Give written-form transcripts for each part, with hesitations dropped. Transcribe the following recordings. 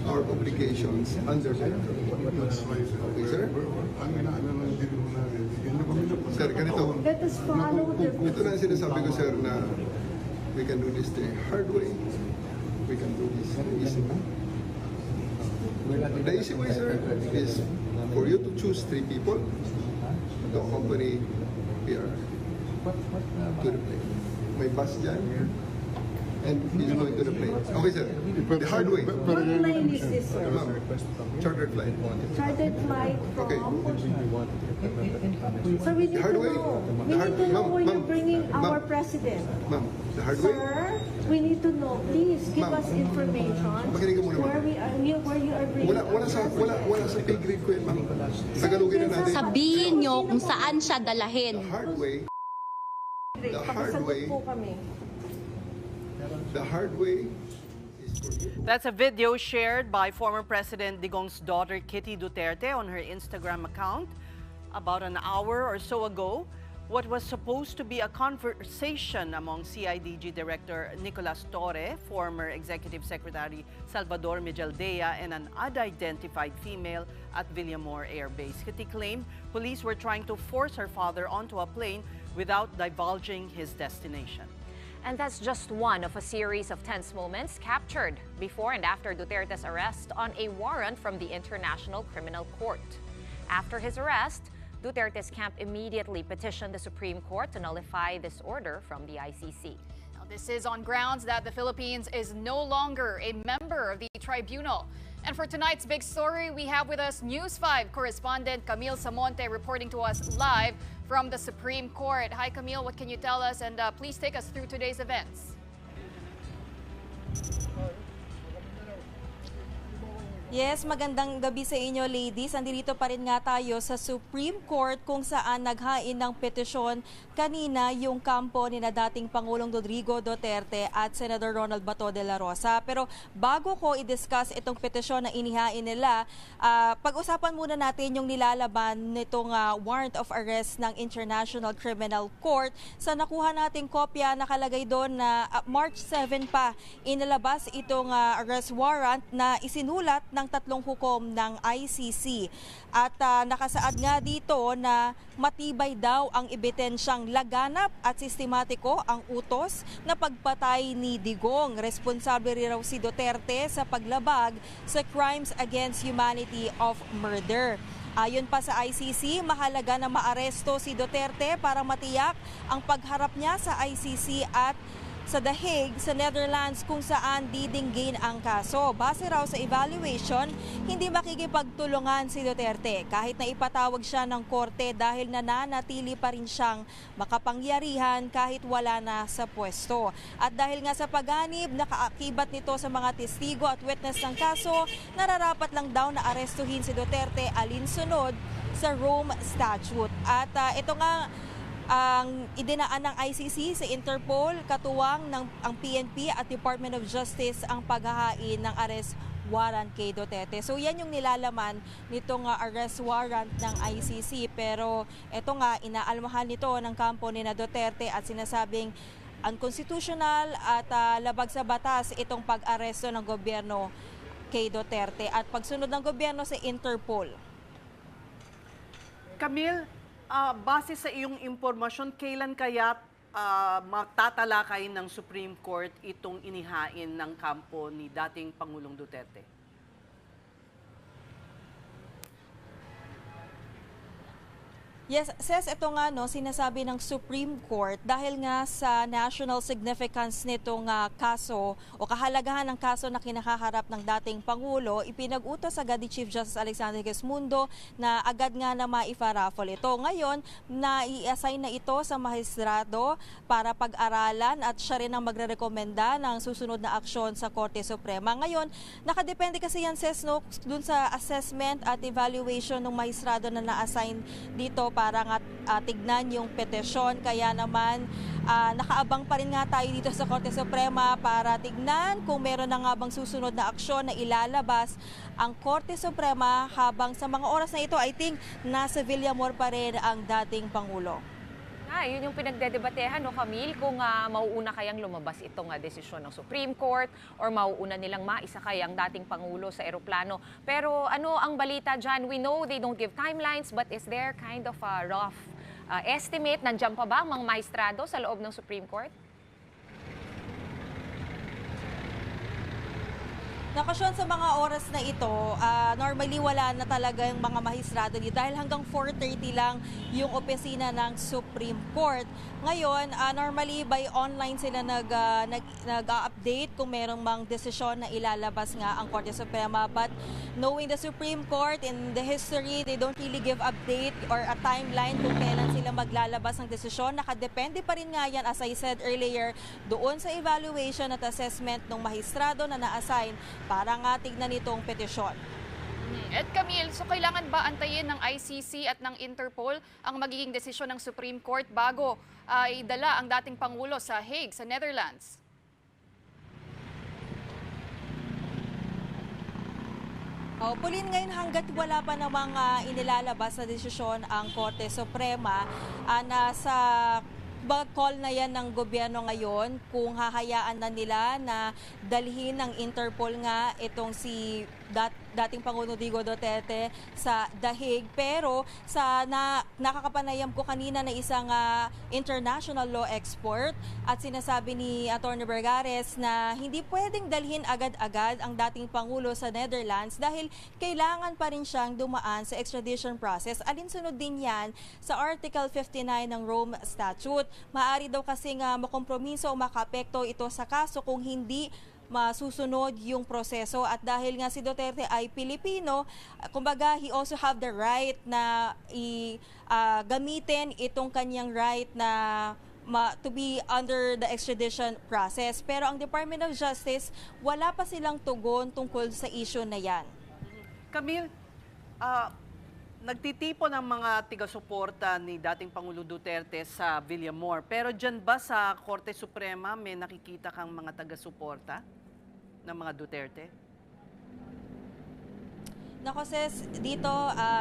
our obligations under the law. Okay, sir? Sir, ganito. Let us follow the rules. Ito na ang sinasabi ko, sir, na we can do this the hard way. We can do this the easy way. The easy way, sir, is for you to choose 3 people to accompany PR to the plane. May bus dyan, and he's going to the plane. Okay, sir. The hard way. What plane is this, sir? Ma'am, chartered flight. Chartered flight Okay. from? Sir, we need to hard way. know. We The hard- need to know ma'am, where you're ma'am, bringing our ma'am. president. Ma'am, the hard way. Sir, we need to know. Please give Ma'am. us information Makinig ka muna, ma'am. where you are bringing Wala sa pay grade ko yun, ma'am. Tagalogin na natin. Sabihin nyo kung saan siya dalahin. The hard way. The hard Pakisagot way. po kami. The hard way is for you. That's a video shared by former President Digong's daughter Kitty Duterte on her Instagram account about an hour or so ago. What was supposed to be a conversation among CIDG Director Nicolas Torre, former Executive Secretary Salvador Mijaldea, and an unidentified female at Villamor Air Base. Kitty claimed police were trying to force her father onto a plane without divulging his destination. And that's just one of a series of tense moments captured before and after Duterte's arrest on a warrant from the International Criminal Court. After his arrest, Duterte's camp immediately petitioned the Supreme Court to nullify this order from the ICC. Now, this is on grounds that the Philippines is no longer a member of the tribunal. And for tonight's big story, we have with us News 5 correspondent Camille Samonte reporting to us live from the Supreme Court. Hi, Camille. What can you tell us? And please take us through today's events. Yes, magandang gabi sa inyo, ladies. Andito pa rin nga tayo sa Supreme Court kung saan naghain ng petisyon kanina yung kampo ni na dating Pangulong Rodrigo Duterte at Senator Ronald Bato de la Rosa. Pero bago ko i-discuss itong petisyon na inihain nila, pag-usapan muna natin yung nilalaban nitong warrant of arrest ng International Criminal Court. Sa nakuha nating kopya, nakalagay doon na March 7 pa inilabas itong arrest warrant na isinulat ng 3 hukom ng ICC. At nakasaad nga dito na matibay daw ang ebidensyang laganap at sistematiko ang utos na pagpatay ni Digong. Responsable rin raw si Duterte sa paglabag sa crimes against humanity of murder. Ayon pa sa ICC, mahalaga na maaresto si Duterte para matiyak ang pagharap niya sa ICC at sa The Hague, sa Netherlands, kung saan didinggin ang kaso. Base raw sa evaluation, hindi makikipagtulungan si Duterte kahit na ipatawag siya ng korte dahil nananatili pa rin siyang makapangyarihan kahit wala na sa pwesto. At dahil nga sa paganib, nakaakibat nito sa mga testigo at witness ng kaso, nararapat lang daw na arestuhin si Duterte alinsunod sa Rome Statute. At ito nga ang idinaan ng ICC sa Interpol, katuwang ng ang PNP at Department of Justice ang paghahain ng arrest warrant kay Duterte. So yan yung nilalaman nitong arrest warrant ng ICC. Pero ito nga, inaalmahan nito ng kampo ni na Duterte at sinasabing unconstitutional at labag sa batas itong pag-aresto ng gobyerno kay Duterte at pagsunod ng gobyerno sa Interpol. Camille, base sa iyong impormasyon, kailan kaya magtatalakay ng Supreme Court itong inihain ng kampo ni dating Pangulong Duterte? Yes, Ses, ito nga sinasabi ng Supreme Court dahil nga sa national significance nitong kaso o kahalagahan ng kaso na kinakaharap ng dating Pangulo, ipinag-utos agad ni Chief Justice Alexander Gesmundo na agad nga na maiparaffle ito. Ngayon, na-i-assign na ito sa mahistrado para pag-aralan at siya rin ang magre-rekomenda ng susunod na aksyon sa Korte Suprema. Ngayon, nakadepende kasi yan, Ses, dun sa assessment at evaluation ng mahistrado na na-assign dito para nga tignan yung petisyon. Kaya naman nakaabang pa rin nga tayo dito sa Korte Suprema para tignan kung meron na nga bang susunod na aksyon na ilalabas ang Korte Suprema habang sa mga oras na ito, I think, nasa Villamor pa rin ang dating Pangulo. Yun yung pinagdedebatehan, no, Camille, kung mauuna kayang lumabas itong desisyon ng Supreme Court or mauuna nilang maisakay ang dating Pangulo sa eroplano. Pero ano ang balita dyan? We know they don't give timelines, but is there kind of a rough estimate? Nandiyan pa ba ang mga maestrado sa loob ng Supreme Court? Nakasyon sa mga oras na ito, normally wala na talaga yung mga mahistrado dito dahil hanggang 4:30 lang yung opisina ng Supreme Court. Ngayon, normally by online sila nag-update kung merong mang desisyon na ilalabas nga ang Korte Suprema. But knowing the Supreme Court in the history, they don't really give update or a timeline kung kailan sila maglalabas ng desisyon. Nakadepende pa rin nga yan, as I said earlier, doon sa evaluation at assessment ng mahistrado na na-assign para nga tignan itong petisyon. At Camille, so kailangan ba antayin ng ICC at ng Interpol ang magiging desisyon ng Supreme Court bago idala ang dating Pangulo sa Hague, sa Netherlands? Pauliin ngayon hanggat wala pa namang inilalabas na desisyon ang Korte Suprema, nasa call na yan ng gobyerno ngayon kung hahayaan na nila na dalhin ng Interpol nga itong si dating Pangulo Digo Duterte sa The Hague. Pero sa nakakapanayam ko kanina na isang international law expert at sinasabi ni Atty. Vergares na hindi pwedeng dalhin agad-agad ang dating Pangulo sa Netherlands dahil kailangan pa rin siyang dumaan sa extradition process. Alinsunod din yan sa Article 59 ng Rome Statute. Maaari daw kasi nga makompromiso o makaapekto ito sa kaso kung hindi masusunod yung proseso. At dahil nga si Duterte ay Pilipino, kumbaga he also have the right na gamitin itong kanyang right na to be under the extradition process. Pero ang Department of Justice, wala pa silang tugon tungkol sa issue na yan. Camille, nagtitipon ang mga tiga-suporta ni dating Pangulo Duterte sa Villamor. Pero dyan ba sa Korte Suprema may nakikita kang mga taga-suporta ng mga Duterte? Nako sis, dito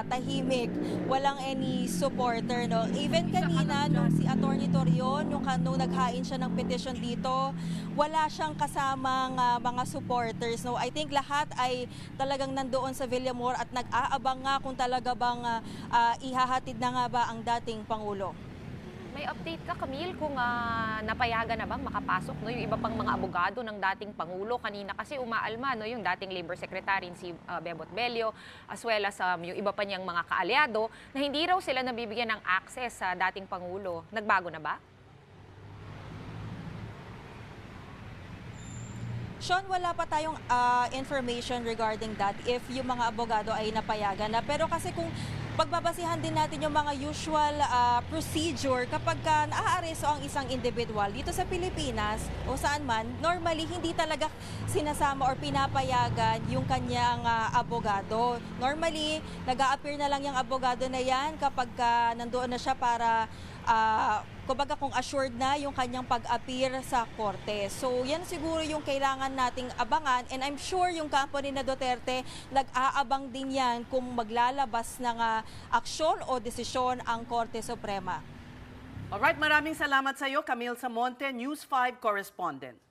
tahimik, walang any supporter, no. Even kanina nung si Atty. Torion, nung naghain siya ng petition dito, wala siyang kasamang mga supporters, no. I think lahat ay talagang nandoon sa Villamor at nag-aabang nga kung talaga bang ihahatid na nga ba ang dating Pangulo. May update ka, Camille, kung napayagan na bang makapasok, no, yung iba pang mga abogado ng dating Pangulo? Kanina kasi umaalma, no, yung dating Labor Secretary si Bebot Bello, as well as yung iba pa niyang mga kaalyado, na hindi raw sila nabibigyan ng access sa dating Pangulo. Nagbago na ba? Sean, wala pa tayong information regarding that if yung mga abogado ay napayagan na. Pero kasi kung pagbabasihan din natin yung mga usual procedure kapag naaaresto ang isang individual dito sa Pilipinas o saan man, normally hindi talaga sinasama or pinapayagan yung kanyang abogado. Normally, nag-a-appear na lang yung abogado na yan kapag nandoon na siya para kumbaga kung assured na yung kanyang pag-appear sa korte. So yan siguro yung kailangan nating abangan, and I'm sure yung kampo ni na Duterte nag-aabang din yan kung maglalabas ng aksyon o desisyon ang Korte Suprema. Alright, maraming salamat sa iyo, Camille Samonte, News 5 correspondent.